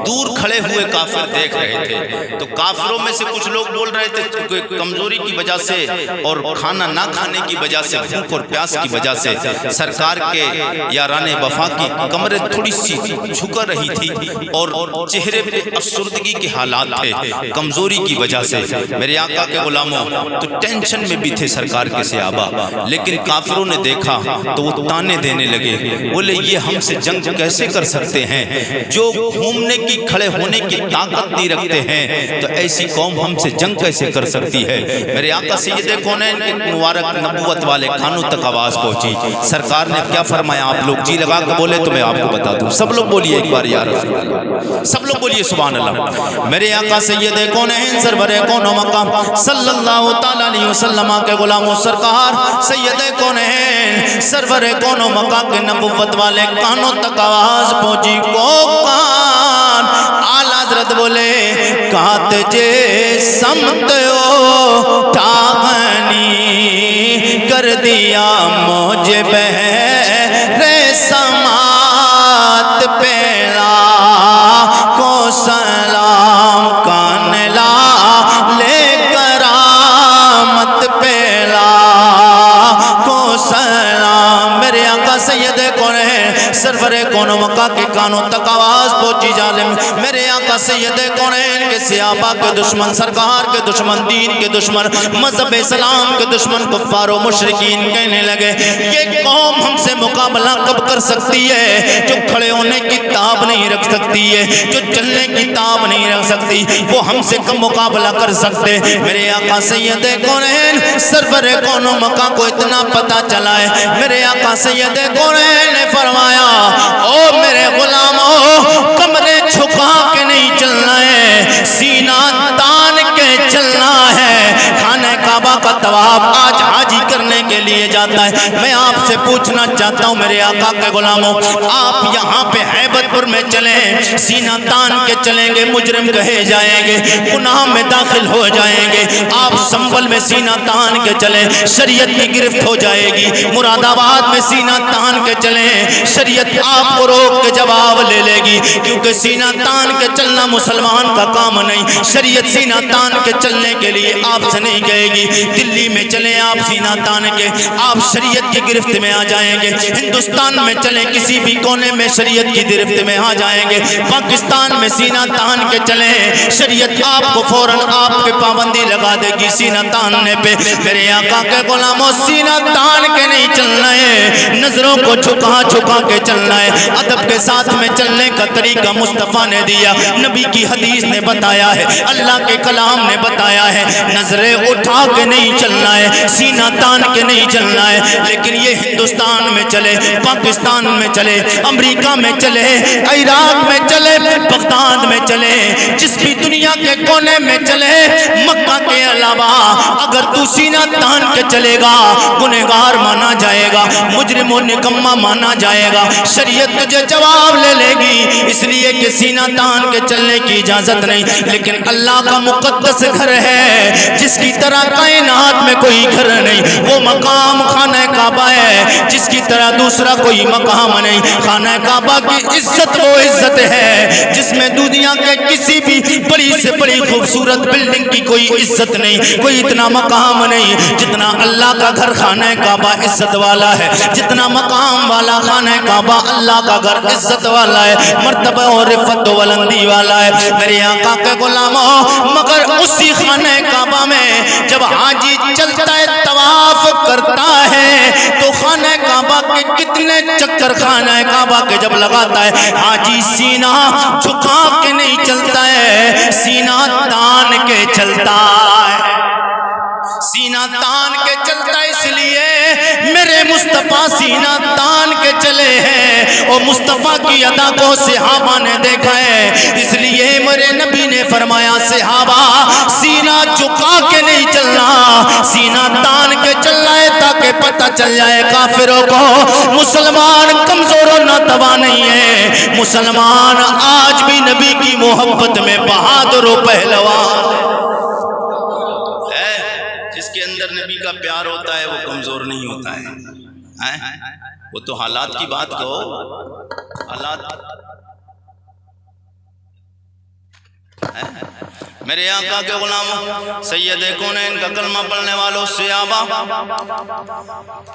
دور کھڑے ہوئے کافر دیکھ رہے تھے تو کافروں میں سے کچھ لوگ بول رہے تھے کہ کمزوری کی وجہ سے اور کھانا نہ کھانے کی وجہ سے، بھوک اور پیاس کی وجہ سے سرکار کے یاران وفا کی کمریں تھوڑی سی جھک رہی تھی اور چہرے پہ افسردگی کے حالات تھے کمزوری کی وجہ سے۔ میرے آقا کے غلاموں تو ٹینشن میں بھی تھے سرکار کے صحابہ، لیکن کافروں نے دیکھا تو وہ تانے دینے لگے، بولے یہ ہم سے جنگ کیسے کر سکتے ہیں، جو گھومنے کی کھڑے ہونے کی طاقت نہیں رکھتے ہیں تو ایسی قوم ہم سے جنگ کیسے کر سکتی ہے۔ میرے آقا سید کونین کے مبارک نبوت والے کانوں تک آواز پہنچی، سرکار نے کیا فرمایا؟ آپ لوگ جی لگا کے بولے تو میں آپ کو بتا دوں، سب لوگ بولیے ایک بار یا رسول اللہ، سب لوگ بولیے سبحان اللہ۔ میرے آقا سید کونین سرور کون و مقام صلی اللہ تعالی علیہ وسلم کے غلاموں سرکار سید کونین سرور کون و مقام کے نبوت والے کانوں تک آواز پہنچی، کو کان اعلیٰ حضرت بولے کات جے سمت او ٹھاغنی کر دیا موجے بہر سمات پیلا کو سلام کان لا لے کرامت پیلا کو سلام۔ میرے آقا سید کونین سرور کون و مکہ کے کانوں تک آواز پہنچی ظالم، میرے آقا سید کونین کے صحابہ کے دشمن، سرکار کے دشمن، دین کے دشمن، مذہب اسلام کے دشمن کفار و مشرکین کہنے لگے یہ قوم ہم سے مقابلہ کب کر سکتی ہے، جو کھڑے ہونے کی تاب نہیں رکھ سکتی ہے، جو چلنے کی تاب نہیں رکھ سکتی، وہ ہم سے کب مقابلہ کر سکتے۔ میرے آقا سید کونین سرور کون و مکہ کو اتنا پتا چلا ہے، میرے آقا سید کونین نے فرمایا او میرے غلاموں کمرے جھکا کے نہیں چلنا ہے، سینہ تان کے چلنا ہے۔ خانہ کعبہ کا طواف آج حاجی کرنے کے لیے جاتا ہے، میں آپ سے پوچھنا چاہتا ہوں میرے آقا کے غلاموں، آپ یہاں پہ ہیبت پور میں چلیں سینہ تان کے چلیں گے مجرم کہے جائیں گے، گناہ میں داخل ہو جائیں گے۔ آپ سنبل میں سینہ تان کے چلیں شریعت کی گرفت ہو جائے گی، مراد آباد میں سینہ تان کے چلیں شریعت آپ کو روک کے جواب لے لے گی، کیونکہ سینہ تان کے چلنا مسلمان کا کام نہیں، شریعت سینہ تان کے چلنے کے لیے آپ سے نہیں کہے گی۔ دلی میں چلیں آپ سینہ تان کے، آپ شریعت کی گرفت میں آ جائیں گے، ہندوستان میں چلیں کسی بھی کونے میں شریعت کی گرفت میں آ جائیں گے۔ پاکستان میں سینہ تان کے چلیں، شریعت آپ کو فوراً آپ کے پابندی لگا دے گی سینہ تاننے پہ۔ میرے آقا کے غلاموں سینہ تان کے نہیں چلنا ہے، نظروں کو چھکا چھکا کے چلنا ہے۔ ادب کے ساتھ میں چلنے کا طریقہ مصطفیٰ نے دیا، نبی کی حدیث نے بتایا ہے، اللہ کے کلام نے بتایا ہے۔ نظریں اٹھا کے نہیں چلنا ہے، سینہ تان کے نہیں چلنا ہے۔ لیکن یہ ہندوستان میں چلے، پاکستان میں چلے، امریکہ میں چلے، عراق میں چلے، بغداد میں چلے، جس بھی دنیا کے کونے میں چلے، مکہ کے علاوہ اگر تو سینہ تان کے چلے گا گنہگار مانا جائے گا، مجرم و نکمہ مانا جائے گا، شریعت تجھے جواب لے لے گی، اس لیے کہ سینہ تان کے چلنے کی اجازت نہیں۔ لیکن اللہ کا مقدس گھر ہے جس کی طرح کائنات میں کوئی گھر نہیں، وہ مقام خانہ کعبہ ہے جس کی طرح دوسرا کوئی مقام نہیں۔ خانہ کعبہ کی عزت وہ عزت ہے جس میں دنیا کے کسی بھی بڑی سے بڑی خوبصورت بلڈنگ کی کوئی عزت نہیں، کوئی اتنا مقام نہیں جتنا اللہ کا گھر خانہ کعبہ عزت والا ہے، جتنا مقام والا خانہ کعبہ اللہ کا گھر عزت والا ہے، مرتبہ اور رفت و بلندی والا ہے۔ میرے آقا کے غلاموں، مگر اسی خانہ کعبہ میں جب حاجی چلتا ہے طواف کرتا ہے تو خانہ کعبہ کے کتنے چکر خانہ کعبہ کے جب لگاتا ہے، حاجی سینہ جھکا کے نہیں چلتا ہے، سینہ تان کے چلتا ہے، سینہ تان کے چلتا ہے۔ اس لیے میرے مصطفیٰ سینہ تان کے چلے ہیں اور مصطفیٰ کی ادا کو صحابہ نے دیکھا ہے، اس لیے میرے نبی نے فرمایا صحابہ سینہ جھکا کے نہیں چلنا، سینہ تان کے چلنا ہے تاکہ پتہ چل جائے کافروں کو مسلمان کمزور و ناتواں نہیں ہے، مسلمان آج بھی نبی کی محبت میں بہادر و پہلوان ہے۔ جس کے اندر نبی کا پیار ہوتا ہے وہ کمزور نہیں ہوتا ہے۔ وہ تو حالات کی بات کہو، حالات میرے آقا کے غلاموں، سید کونین کا کلمہ پڑھنے والوں صحابہ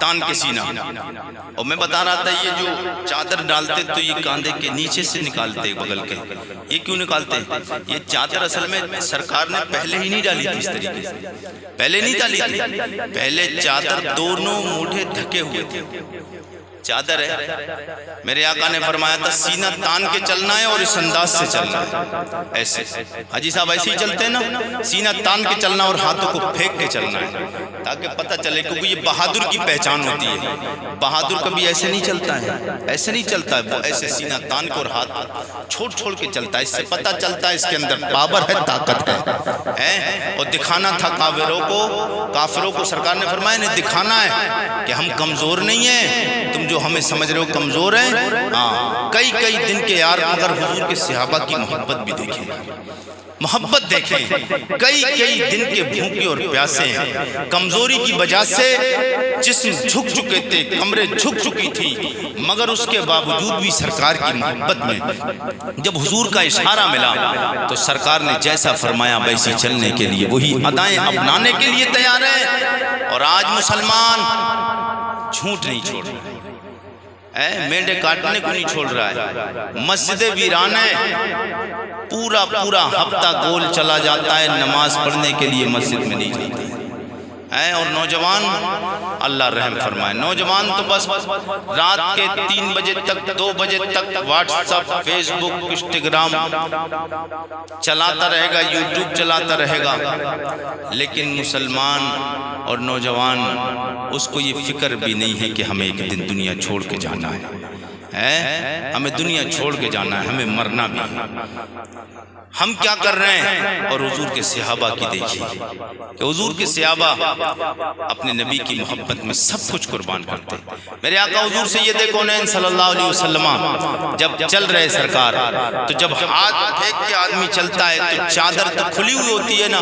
تان کے سینہ، اور میں بتا رہا تھا یہ جو چادر ڈالتے تو یہ کاندھے کے نیچے سے نکالتے بغل کے، یہ کیوں نکالتے؟ یہ چادر اصل میں سرکار نے پہلے ہی نہیں ڈالی تھی، اس طریقے سے پہلے نہیں ڈالی تھی، پہلے چادر دونوں موڑے ڈھکے ہوئے تھے، چادر ہے۔ میرے آقا نے فرمایا تھا سینہ تان کے چلنا ہے اور اس انداز سے چلنا ہے، ایسے حاجی صاحب ایسے ہی چلتے ہیں نا، سینہ تان کے چلنا اور ہاتھوں کو پھینک کے چلنا ہے تاکہ پتہ چلے، کیونکہ یہ بہادر کی پہچان ہوتی ہے۔ بہادر کبھی ایسے نہیں چلتا ہے، ایسے نہیں چلتا ہے، وہ ایسے سینہ تان کے اور ہاتھ چھوڑ چھوڑ کے چلتا ہے، اس سے پتہ چلتا ہے اس کے اندر پاور ہے، طاقت ہے۔ اور دکھانا تھا کافروں کو سرکار نے فرمایا انہیں دکھانا ہے کہ ہم کمزور نہیں ہیں، تم جو ہمیں سمجھ رہے ہو کمزور ہیں، ہاں کئی دن کے یار مگر حضور کے صحابہ کی محبت بھی دیکھیں، محبت دیکھیں، کئی دن کے بھوکے اور پیاسے ہیں، کمزوری کی وجہ سے جسم جھک چکے تھے، کمریں جھک چکی تھی، مگر اس کے باوجود بھی سرکار کی محبت میں جب حضور کا اشارہ ملا تو سرکار نے جیسا فرمایا ویسی چلنے کے لیے وہی ادائیں اپنانے کے لیے تیار ہیں۔ اور آج مسلمان جھوٹ نہیں چھوڑ رہا ہے، مینڈے کاٹنے کو نہیں چھوڑ رہا ہے، مسجد ویران ہے، پورا ہفتہ گول چلا جاتا ہے، نماز پڑھنے کے لیے مسجد میں نہیں جاتے ہیں۔ اور نوجوان اللہ رحم فرمائے، نوجوان تو بس رات کے 3 بجے تک 2 بجے تک واٹس ایپ، فیس بک، انسٹاگرام چلاتا رہے گا، یوٹیوب چلاتا رہے گا، لیکن مسلمان اور نوجوان اس کو یہ فکر بھی نہیں ہے کہ ہمیں ایک دن دنیا چھوڑ کے جانا ہے، ہمیں دنیا چھوڑ کے جانا ہے، ہمیں مرنا بھی ہے۔ ہم کیا کر رہے ہیں؟ اور حضور کے صحابہ کی دیکھیے کہ حضور کے صحابہ اپنے نبی کی محبت میں سب کچھ قربان کرتے۔ میرے آقا حضور سید کونین صلی اللہ علیہ وسلم جب چل رہے سرکار تو جب ہاتھ پھینک کے آدمی چلتا ہے تو چادر تو کھلی ہوئی ہوتی ہے نا،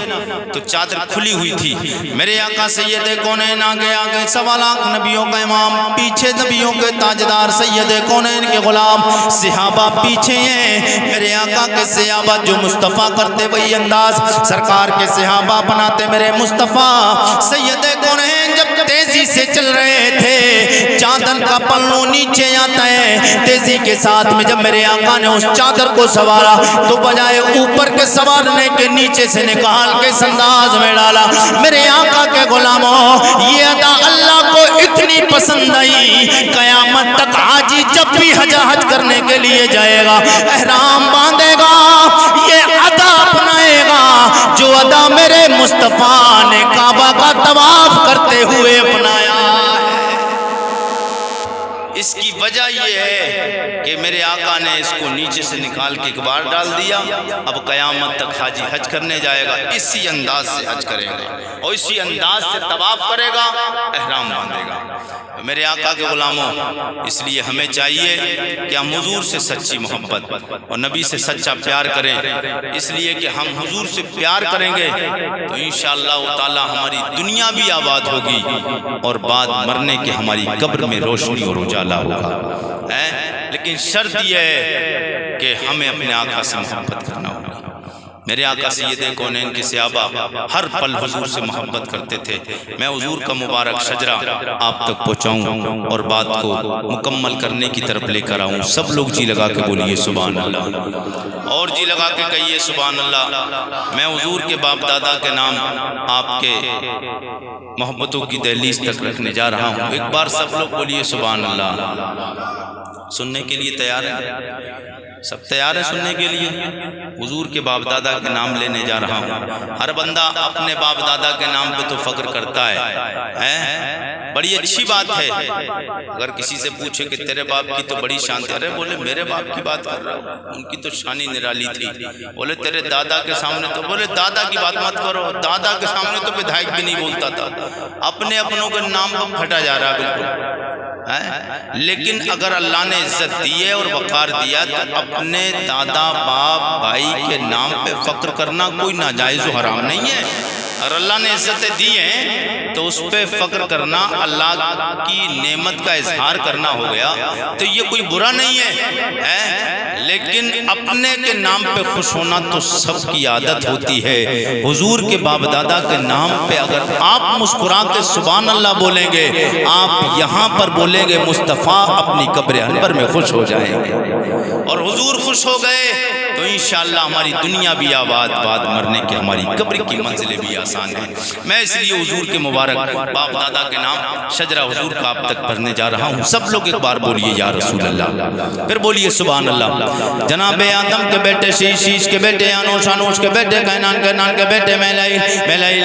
تو چادر کھلی ہوئی تھی۔ میرے آقا سید کونین آگے 1.25 لاکھ نبیوں کا امام، پیچھے نبیوں کے تاجدار سید کونین کے غلام صحابہ پیچھے ہیں۔ میرے آقا کے صحابہ جو مصطفیٰ کرتے وہی انداز سرکار کے صحابہ بناتے۔ میرے مصطفیٰ سید کونین جب تیزی سے چل رہے تھے، چادر کا پلو نیچے آتا ہے، تیزی کے ساتھ میں جب میرے آقا نے اس چادر کو سوارا تو بجائے اوپر کے سوارنے کے نیچے سے نکال کے اس انداز میں ڈالا۔ میرے آقا کے غلاموں، یہ ادا اللہ کو اتنی پسند آئی، قیامت تک حاجی جب بھی حج کرنے کے لیے جائے گا، احرام باندھے گا، یہ ادا اپنائے گا جو ادا میرے مصطفیٰ نے کعبہ کا طواف کرتے ہوئے اپنایا ہے۔ اس کی وجہ یہ ہے کہ میرے آقا نے اس کو نیچے سے نکال کے ایک بار ڈال دیا، اب قیامت تک حاجی حج کرنے جائے گا اسی انداز سے حج کرے گا اور اسی انداز سے طواف کرے گا، احرام باندھے گا۔ میرے آقا کے غلاموں، اس لیے ہمیں چاہیے کہ ہم حضور سے سچی محبت اور نبی سے سچا پیار کریں، اس لیے کہ ہم حضور سے پیار کریں گے تو انشاءاللہ تعالی ہماری دنیا بھی آباد ہوگی اور بعد مرنے کے ہماری قبر میں روشنی اور اجالا ہوگا۔ لیکن شرط یہ ہے کہ ہمیں اپنے آقا سے محبت کرنا ہوگا۔ میرے آقا سید کونین کے صحابہ ہر پل حضور سے محبت کرتے تھے۔ میں حضور کا مبارک شجرہ آپ تک پہنچاؤں اور بات کو مکمل کرنے کی طرف لے کر آؤں۔ سب لوگ جی لگا کے بولیے سبحان اللہ، اور جی لگا کے کہیے سبحان اللہ۔ میں حضور کے باپ دادا کے نام آپ کے محبتوں کی دہلیز تک رکھنے جا رہا ہوں۔ ایک بار سب لوگ بولیے سبحان اللہ۔ سننے کے لیے تیار ہیں؟ سب تیار ہیں سننے کے لیے؟ حضور کے باپ دادا کے نام لینے جا رہا ہوں۔ ہر بندہ اپنے باپ دادا کے نام پہ تو فخر کرتا ہے، بڑی اچھی بات ہے۔ اگر کسی سے پوچھے کہ تیرے باپ کی تو بڑی شان تھی، ارے بولے میرے باپ کی بات کر رہا ہوں، ان کی تو شانی نرالی تھی۔ بولے تیرے دادا کے سامنے تو، بولے دادا کی بات مت کرو، دادا کے سامنے تو بدھائک بھی نہیں بولتا تھا۔ اپنے اپنوں کے نام پر پھٹا جا رہا بالکل۔ لیکن اگر اللہ نے عزت دی ہے اور وقار دیا تو اپنے دادا باپ بھائی کے نام پہ فخر کرنا کوئی ناجائز و حرام نہیں ہے۔ اگر اللہ نے عزتیں دی ہیں تو اس پہ فخر کرنا، اللہ کی نعمت کا اظہار کرنا ہو گیا تو یہ کوئی برا نہیں ہے۔ لیکن اپنے کے نام پہ خوش ہونا تو سب کی عادت ہوتی ہے۔ حضور کے باپ دادا کے نام پہ اگر آپ مسکرا کے سبحان اللہ بولیں گے، آپ یہاں پر بولیں گے مصطفیٰ اپنی قبر انور میں خوش ہو جائیں گے، اور حضور خوش ہو گئے تو انشاءاللہ ہماری دنیا بھی آباد، بعد مرنے کے ہماری قبر کی منزلیں بھی آسان ہیں۔ میں اس لیے حضور کے مبارک باپ دادا کے نام شجرہ حضور کا آپ تک پڑھنے جا رہا ہوں۔ سب لوگ ایک بار بولیے یا رسول اللہ، پھر بولیے سبحان اللہ۔ جناب آدم کے بیٹے شیش کے بیٹے انوش کے بیٹے کینان کے بیٹے میلائیل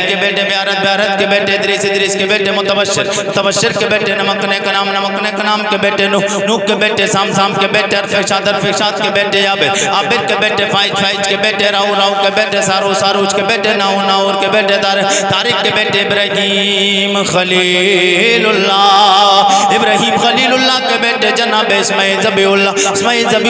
کے بیٹے بیارت کے بیٹے ادریس کے بیٹے متبشر کے بیٹے نمکنے کا نام کے بیٹے نوح کے بیٹے سام کے بیٹے ارفشاد کے بیٹے عابد کے بیٹے فائج کے بیٹے راؤ کے بیٹے ساروج کے بیٹے ناور کے بیٹے طارق کے بیٹے ابراہیم خلیل اللہ کے بیٹے جناب اسماعیل ذبیح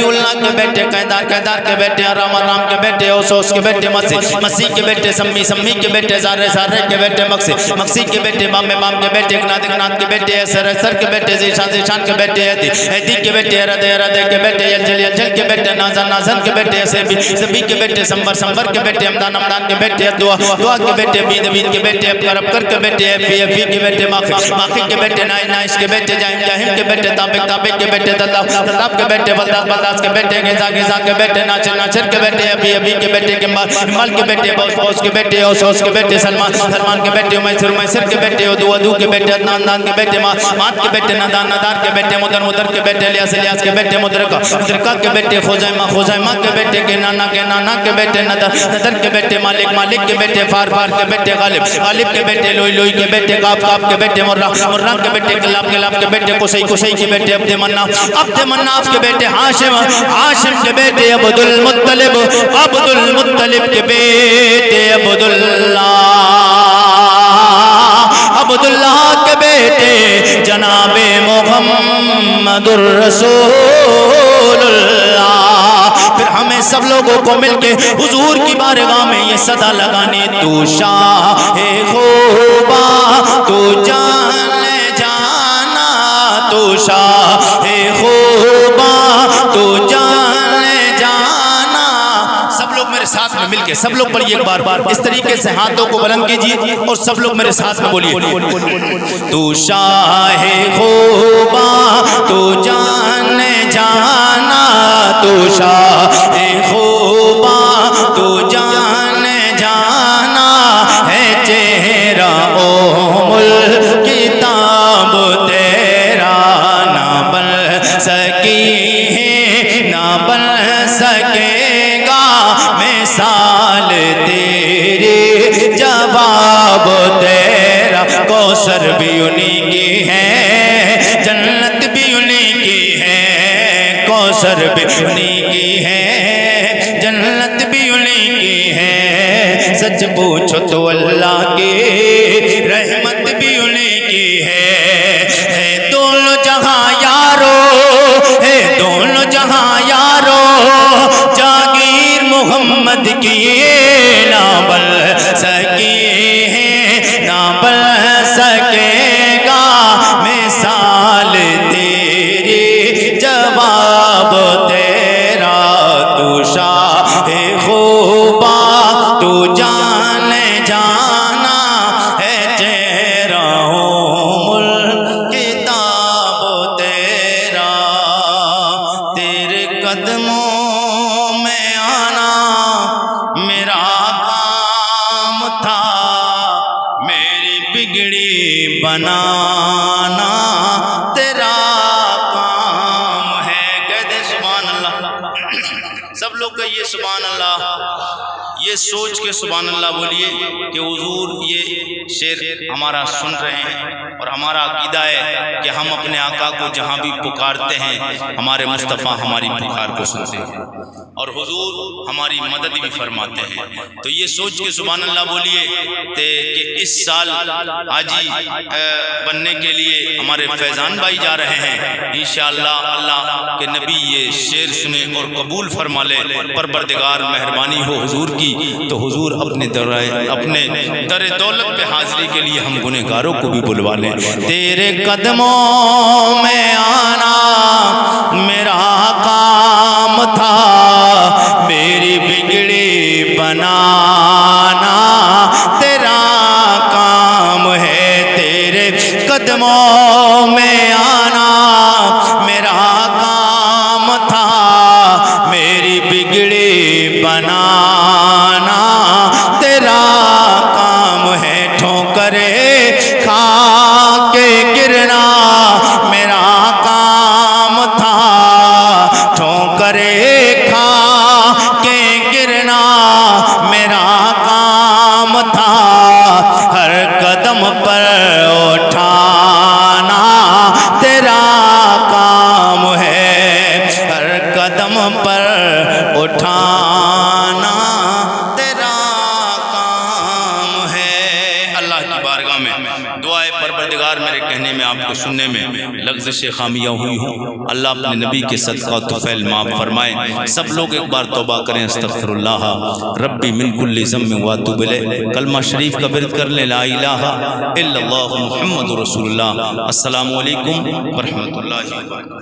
اللہ کے بیٹے قیدار کے بیٹے رام کے بیٹے اوسوس کے بیٹے مسیح کے بیٹے سمی کے بیٹے زارے کے بیٹے مقصی کے بیٹے بام کے بیٹے اقنات کے بیٹے سر کے بیٹے زیشان کے بیٹے ایدی کے بیٹے ردے کے بیٹے یلجل کے بیٹے نازن کے بیٹے سبی کے بیٹے سمبر کے بیٹے امدان کے بیٹے دعا کے بیٹے بید کے بیٹے ابکر کے بیٹے فی کے بیٹے ماخی کے بیٹے نائش کے بیٹے جاہم کے بیٹے تابق کے بیٹے تلاب کے بیٹے بلداس کے بیٹے گیزا کے بیٹے ناچر کے بیٹے ابی کے بیٹے کمال کے بیٹے بوس کے بیٹے اوسوس کے بیٹے سلمان کے بیٹے میسر کے بیٹے ادو کے بیٹے عدنان کے بیٹے مات کے بیٹے ندار کے بیٹے مدر کے بیٹے الیاس کے بیٹے مدرکہ کے بیٹے خوزیمہ کے بیٹے کے نانا کے بیٹے ندر کے بیٹے مالک کے بیٹے فار کے بیٹے غالب کے بیٹے لوئی کے بیٹے کاف کے بیٹے مرہ کے بیٹے کلاب کے بیٹے قصی کے بیٹے عبد مناف کے بیٹے ہاشم کے بیٹے عبد المطلب کے بیٹے عبداللہ کے بیٹے جناب محمد الرسول اللہ۔ پھر ہمیں سب لوگوں کو مل کے حضور کی بارگاہ میں یہ صدا لگانی، تو شاہ خوبا تو جان جانا، تو شاہ خوبا تو جان جانا۔ سب لوگ میرے ساتھ میں میں مل کے سب لوگ پڑھیے ایک بار اس طریقے سے ہاتھوں کو بلند کیجیے اور سب لوگ میرے ساتھ میں بولیے تو شاہ خوباں تو جان جانا تو شاہ خوباں تو جان جانا ہے چہرہ کتاب تیرا نہ بن سکی ہے نہ بن سکے گا مثال تیری جواب تیرا کوثر بھی انہی کی ہے جنت بھی انہی کی ہے کوثر بھی انہی کی ہے جنت بھی انہی کی ہے سچ پوچھو تو اللہ کی رحمت بھی انہی کی ہے دونوں جہاں یارو ہے دونوں جہاں یارو جاگیر محمد کی نہ بن سکی ہے نہ بن سکے گا مثال تیری جواب تیرا تو شاہ خوباں تو جان جانا ہے چہرہ کتاب تیرا تیرے قدموں میں آنا میرا کام تھا میری بگڑی بنانا تیرا کام ہے کہہ دے سبحان اللہ سب لوگ کہیے سبحان اللہ یہ سوچ کے سبحان اللہ بولیے کہ حضور یہ شعر ہمارا سن رہے ہیں اور ہمارا عقیدہ ہے کہ ہم اپنے آقا کو جہاں بھی پکارتے ہیں ہمارے مصطفیٰ ہماری پکار کو سنتے ہیں اور حضور ہماری مدد بھی فرماتے ہیں تو یہ سوچ کے سبحان اللہ بولیے کہ اس سال حاجی بننے کے لیے ہمارے فیضان بھائی جا رہے ہیں انشاءاللہ اللہ کے نبی یہ شعر سنے اور قبول فرما لے پروردگار مہربانی ہو حضور کی تو حضور اپنے در دولت پہ حاضری کے لیے ہم گنہگاروں کو بھی بلوا لیں تیرے قدموں میں آنا میرا کام تھا میری بگڑی بنانا تیرا کام ہے تیرے قدموں میں آنا میرا کام تھا میری بگڑی بنانا تیرا کام ہے ٹھوکریں کھا کے گرنا میرا کام تھا ٹھوکریں کھا کے گرنا میرا کام تھا ہر قدم پر اٹھانا تیرا کام ہے ہر قدم پر اٹھانا تیرا کام ہے اللہ کی بارگاہ میں دعائے پروردگار میرے کہنے میں آپ کو سننے میں لغزش خامیاں ہوئی ہوں اللہ اپنے نبی کے صدقہ طفیل معاف فرمائے سب لوگ ایک بار توبہ کریں استغفر اللہ ربی من کل ذنب واتوب الیہ کلمہ شریف کا ورد کر لیں لا الہ الا اللہ محمد رسول اللہ السلام علیکم ورحمۃ اللہ وبرکاتہ